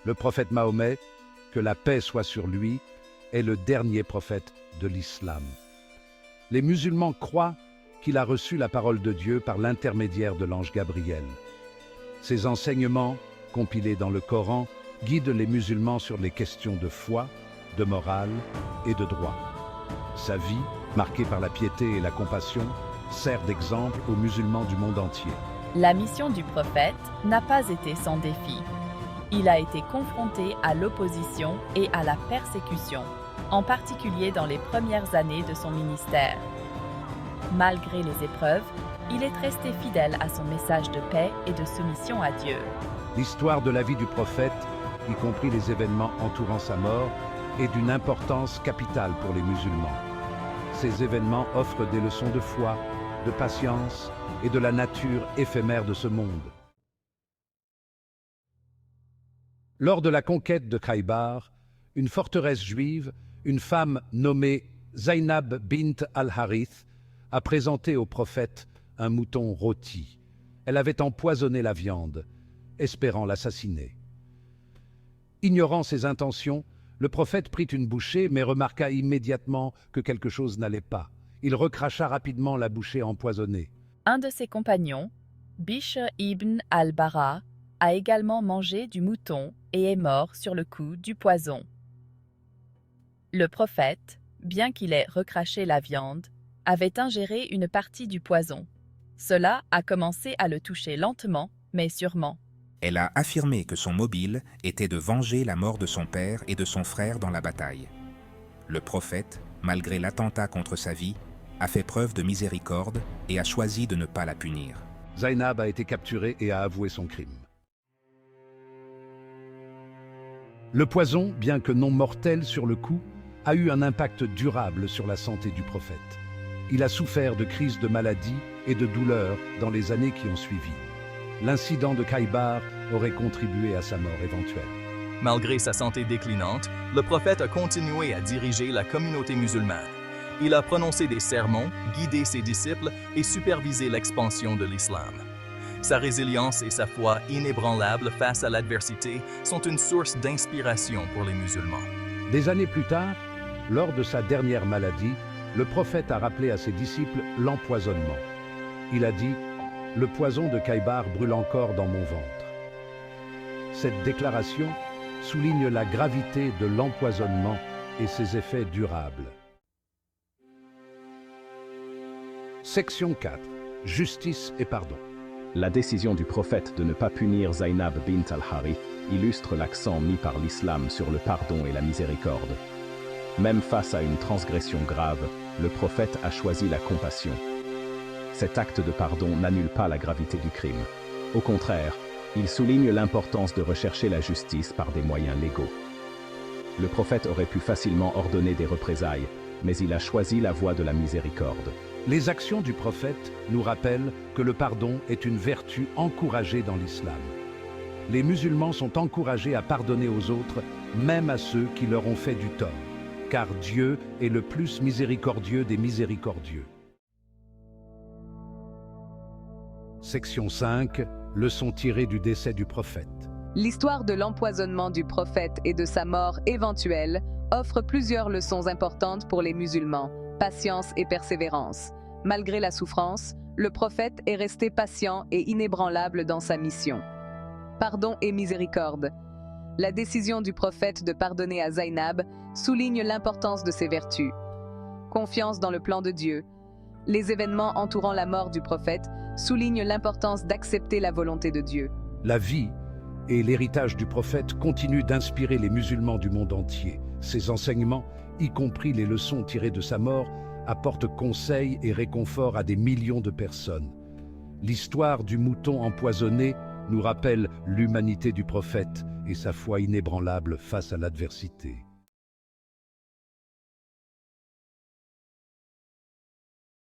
Le prophète Mahomet, que la paix soit sur lui, est le dernier prophète de l'islam. Les musulmans croient qu'il a reçu la parole de Dieu par l'intermédiaire de l'ange Gabriel. Ces enseignements, compilés dans le Coran, guident les musulmans sur les questions de foi, de morale et de droit. Sa vie, marquée par la piété et la compassion, sert d'exemple aux musulmans du monde entier. La mission du prophète n'a pas été sans défi. Il a été confronté à l'opposition et à la persécution, en particulier dans les premières années de son ministère. Malgré les épreuves, il est resté fidèle à son message de paix et de soumission à Dieu. L'histoire de la vie du prophète, y compris les événements entourant sa mort, est d'une importance capitale pour les musulmans. Ces événements offrent des leçons de foi, de patience et de la nature éphémère de ce monde. Lors de la conquête de Khaybar, une forteresse juive, une femme nommée Zainab bint al-Harith a présenté au prophète un mouton rôti. Elle avait empoisonné la viande, espérant l'assassiner. Ignorant ses intentions, le prophète prit une bouchée mais remarqua immédiatement que quelque chose n'allait pas. Il recracha rapidement la bouchée empoisonnée. Un de ses compagnons, Bishr ibn al-Bara, a également mangé du mouton et est mort sur le coup du poison. Le prophète, bien qu'il ait recraché la viande, avait ingéré une partie du poison. Cela a commencé à le toucher lentement, mais sûrement. Elle a affirmé que son mobile était de venger la mort de son père et de son frère dans la bataille. Le prophète, malgré l'attentat contre sa vie, a fait preuve de miséricorde et a choisi de ne pas la punir. Zainab a été capturée et a avoué son crime. Le poison, bien que non mortel sur le coup, a eu un impact durable sur la santé du prophète. Il a souffert de crises de maladie et de douleurs dans les années qui ont suivi. L'incident de Khaybar aurait contribué à sa mort éventuelle. Malgré sa santé déclinante, le prophète a continué à diriger la communauté musulmane. Il a prononcé des sermons, guidé ses disciples et supervisé l'expansion de l'islam. Sa résilience et sa foi inébranlable face à l'adversité sont une source d'inspiration pour les musulmans. Des années plus tard, lors de sa dernière maladie, le prophète a rappelé à ses disciples l'empoisonnement. Il a dit « Le poison de Khaybar brûle encore dans mon ventre ». Cette déclaration souligne la gravité de l'empoisonnement et ses effets durables. Section 4. Justice et pardon. La décision du prophète de ne pas punir Zainab bint al-Harith illustre l'accent mis par l'islam sur le pardon et la miséricorde. Même face à une transgression grave, le prophète a choisi la compassion. Cet acte de pardon n'annule pas la gravité du crime. Au contraire, il souligne l'importance de rechercher la justice par des moyens légaux. Le prophète aurait pu facilement ordonner des représailles, mais il a choisi la voie de la miséricorde. Les actions du prophète nous rappellent que le pardon est une vertu encouragée dans l'islam. Les musulmans sont encouragés à pardonner aux autres, même à ceux qui leur ont fait du tort, car Dieu est le plus miséricordieux des miséricordieux. Section 5. Leçon tirée du décès du prophète. L'histoire de l'empoisonnement du prophète et de sa mort éventuelle offre plusieurs leçons importantes pour les musulmans. Patience et persévérance. Malgré la souffrance, le prophète est resté patient et inébranlable dans sa mission. Pardon et miséricorde. La décision du prophète de pardonner à Zainab souligne l'importance de ses vertus. Confiance dans le plan de Dieu. Les événements entourant la mort du prophète soulignent l'importance d'accepter la volonté de Dieu. La vie et l'héritage du prophète continuent d'inspirer les musulmans du monde entier. Ses enseignements, y compris les leçons tirées de sa mort, apportent conseil et réconfort à des millions de personnes. L'histoire du mouton empoisonné nous rappelle l'humanité du prophète et sa foi inébranlable face à l'adversité.